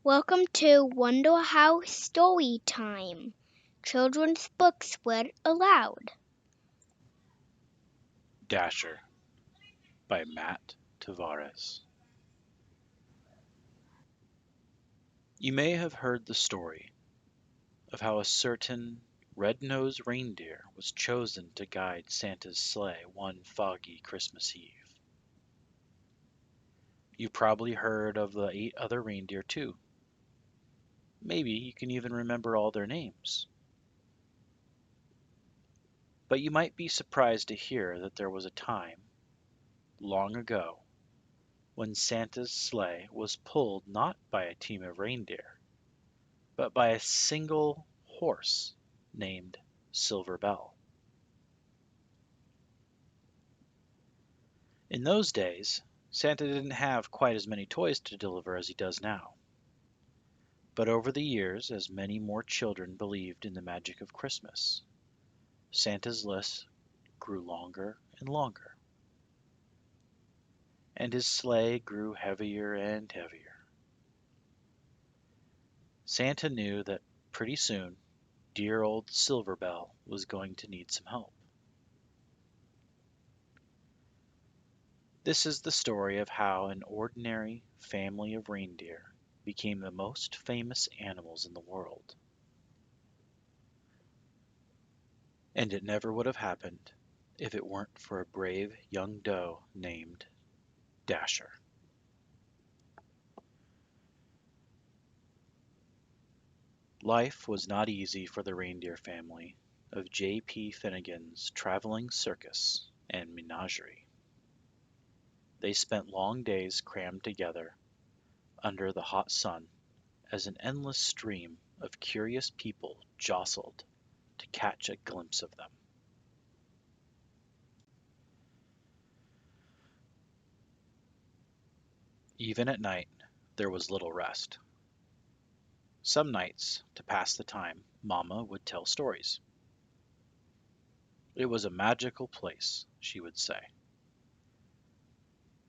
Welcome to Wonder House Storytime. Children's books read aloud. Dasher by Matt Tavares. You may have heard the story of how a certain red-nosed reindeer was chosen to guide Santa's sleigh one foggy Christmas Eve. You probably heard of the 8 other reindeer too. Maybe you can even remember all their names. But you might be surprised to hear that there was a time, long ago, when Santa's sleigh was pulled not by a team of reindeer, but by a single horse named Silver Bell. In those days, Santa didn't have quite as many toys to deliver as he does now. But over the years, as many more children believed in the magic of Christmas, Santa's list grew longer and longer, and his sleigh grew heavier and heavier. Santa knew that pretty soon, dear old Silver Bell was going to need some help. This is the story of how an ordinary family of reindeer became the most famous animals in the world. And it never would have happened if it weren't for a brave young doe named Dasher. Life was not easy for the reindeer family of J.P. Finnegan's traveling circus and menagerie. They spent long days crammed together under the hot sun as an endless stream of curious people jostled to catch a glimpse of them. Even at night, there was little rest. Some nights, to pass the time, Mamma would tell stories. It was a magical place, she would say.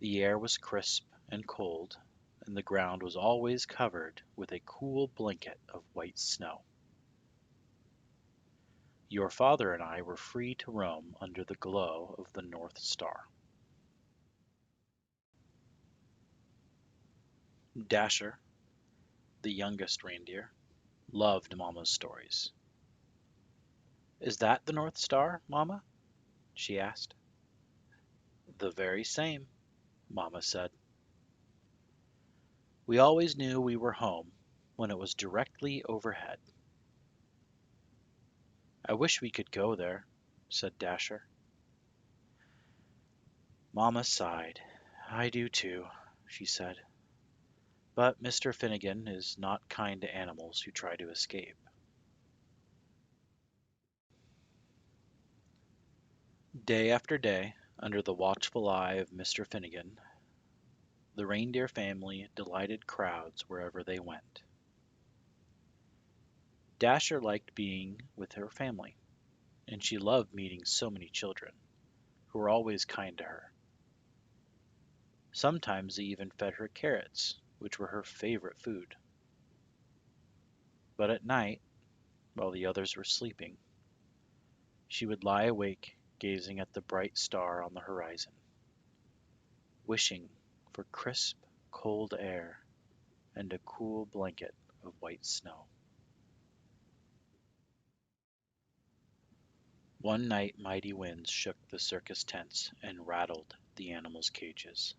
The air was crisp and cold, and the ground was always covered with a cool blanket of white snow. Your father and I were free to roam under the glow of the North Star. Dasher, the youngest reindeer, loved Mamma's stories. "Is that the North Star, Mamma?" she asked. "The very same," Mamma said. "We always knew we were home when it was directly overhead." "I wish we could go there," said Dasher. Mamma sighed. "I do too," she said. "But Mr. Finnegan is not kind to animals who try to escape." Day after day, under the watchful eye of Mr. Finnegan, the reindeer family delighted crowds wherever they went. Dasher liked being with her family, and she loved meeting so many children, who were always kind to her. Sometimes they even fed her carrots, which were her favorite food. But at night, while the others were sleeping, she would lie awake gazing at the bright star on the horizon, wishing for crisp, cold air and a cool blanket of white snow. One night mighty winds shook the circus tents and rattled the animals' cages.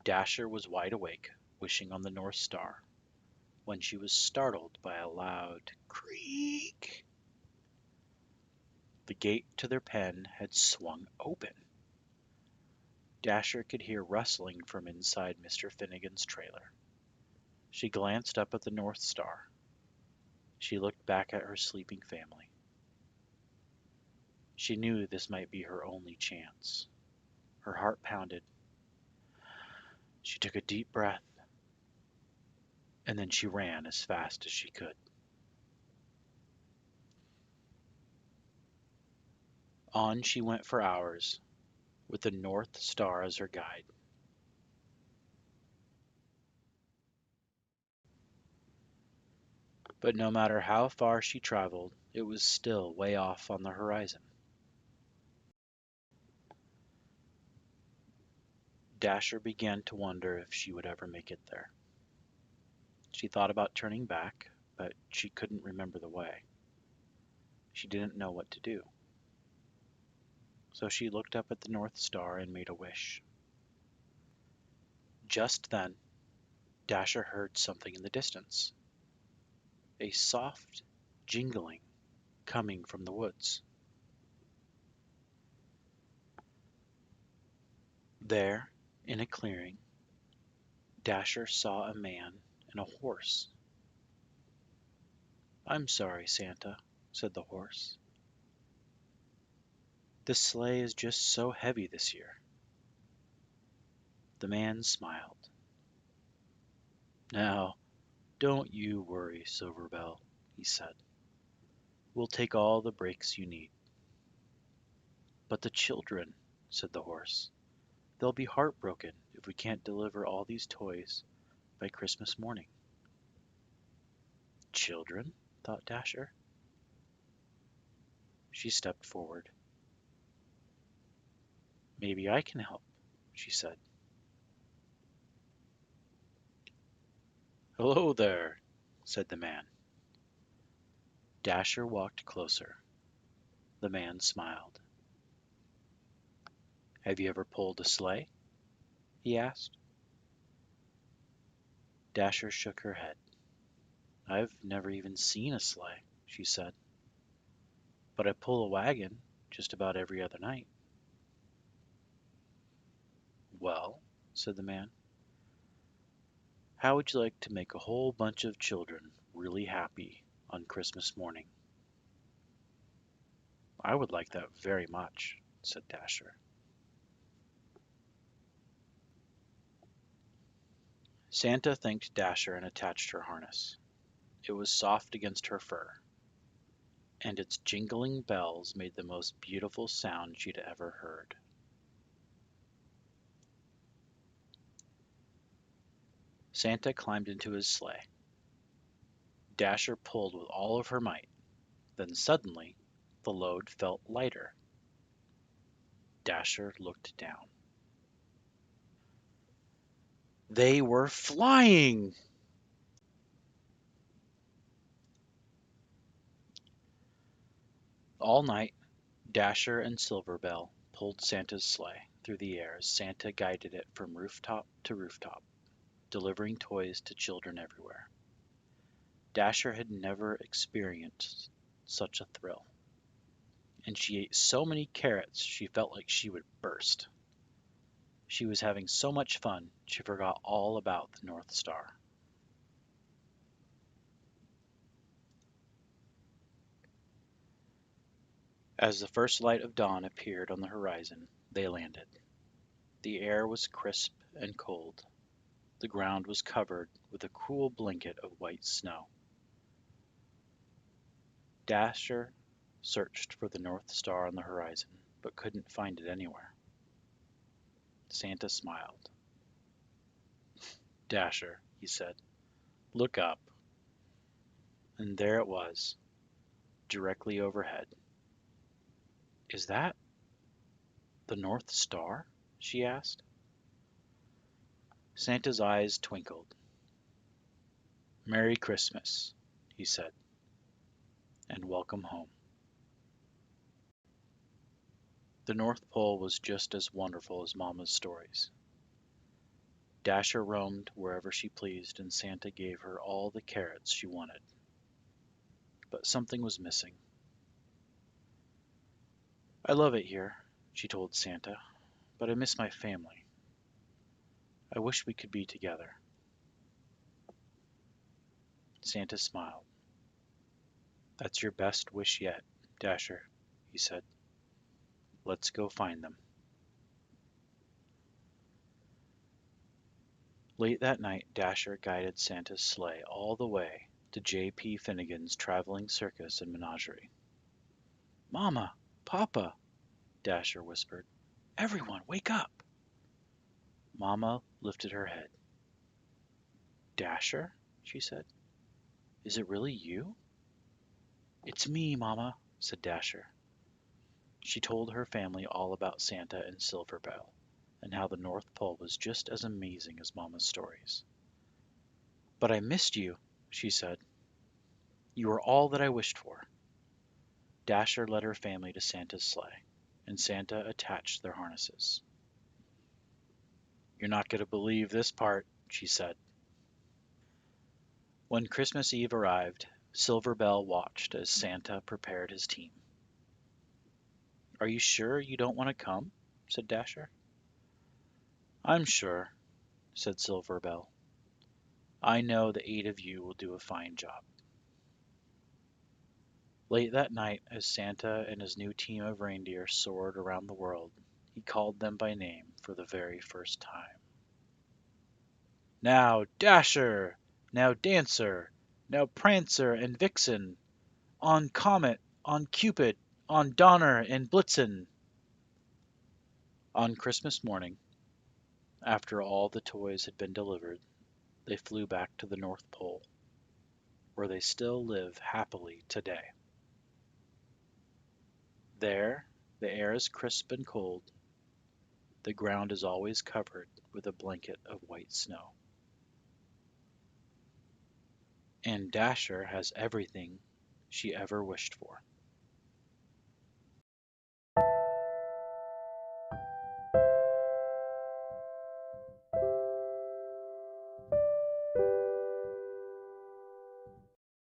Dasher was wide awake, wishing on the North Star, when she was startled by a loud creak. The gate to their pen had swung open. Dasher could hear rustling from inside Mr. Finnegan's trailer. She glanced up at the North Star. She looked back at her sleeping family. She knew this might be her only chance. Her heart pounded. She took a deep breath, and then she ran as fast as she could. On she went for hours, with the North Star as her guide. But no matter how far she traveled, it was still way off on the horizon. Dasher began to wonder if she would ever make it there. She thought about turning back, but she couldn't remember the way. She didn't know what to do. So she looked up at the North Star and made a wish. Just then, Dasher heard something in the distance. A soft jingling coming from the woods. There, in a clearing, Dasher saw a man and a horse. "I'm sorry, Santa," said the horse. "The sleigh is just so heavy this year." The man smiled. "Now, don't you worry, Silverbell," he said. "We'll take all the breaks you need." "But the children," said the horse. "They'll be heartbroken if we can't deliver all these toys by Christmas morning." "Children?" thought Dasher. She stepped forward. "Maybe I can help," she said. "Hello there," said the man. Dasher walked closer. The man smiled. "Have you ever pulled a sleigh?" he asked. Dasher shook her head. "I've never even seen a sleigh," she said. "But I pull a wagon just about every other night." "Well," said the man, "how would you like to make a whole bunch of children really happy on Christmas morning?" "I would like that very much," said Dasher. Santa thanked Dasher and attached her harness. It was soft against her fur, and its jingling bells made the most beautiful sound she'd ever heard. Santa climbed into his sleigh. Dasher pulled with all of her might. Then suddenly, the load felt lighter. Dasher looked down. They were flying! All night, Dasher and Silverbell pulled Santa's sleigh through the air as Santa guided it from rooftop to rooftop, delivering toys to children everywhere. Dasher had never experienced such a thrill, and she ate so many carrots she felt like she would burst. She was having so much fun she forgot all about the North Star. As the first light of dawn appeared on the horizon, they landed. The air was crisp and cold. The ground was covered with a cool blanket of white snow. Dasher searched for the North Star on the horizon, but couldn't find it anywhere. Santa smiled. "Dasher," he said, "look up." And there it was, directly overhead. "Is that the North Star?" she asked. Santa's eyes twinkled. "Merry Christmas," he said, "and welcome home." The North Pole was just as wonderful as Mama's stories. Dasher roamed wherever she pleased, and Santa gave her all the carrots she wanted. But something was missing. "I love it here," she told Santa, "but I miss my family. I wish we could be together." Santa smiled. "That's your best wish yet, Dasher," he said. "Let's go find them." Late that night, Dasher guided Santa's sleigh all the way to J.P. Finnegan's traveling circus and menagerie. "Mama! Papa!" Dasher whispered. "Everyone, wake up!" Mama lifted her head. "Dasher?" she said. Is it really you?" "It's me, Mamma," said Dasher. She told her family all about Santa and Silver Bell, and how the North Pole was just as amazing as Mamma's stories. "But I missed you," she said. "You were all that I wished for." Dasher led her family to Santa's sleigh, and Santa attached their harnesses. "You're not going to believe this part," she said. When Christmas Eve arrived, Silver Bell watched as Santa prepared his team. "Are you sure you don't want to come?" said Dasher. "I'm sure," said Silver Bell. "I know the 8 of you will do a fine job." Late that night, as Santa and his new team of reindeer soared around the world, he called them by name for the very first time. "Now, Dasher! Now, Dancer! Now, Prancer and Vixen! On Comet! On Cupid! On Donner and Blitzen!" On Christmas morning, after all the toys had been delivered, they flew back to the North Pole, where they still live happily today. There, the air is crisp and cold. The ground is always covered with a blanket of white snow. And Dasher has everything she ever wished for.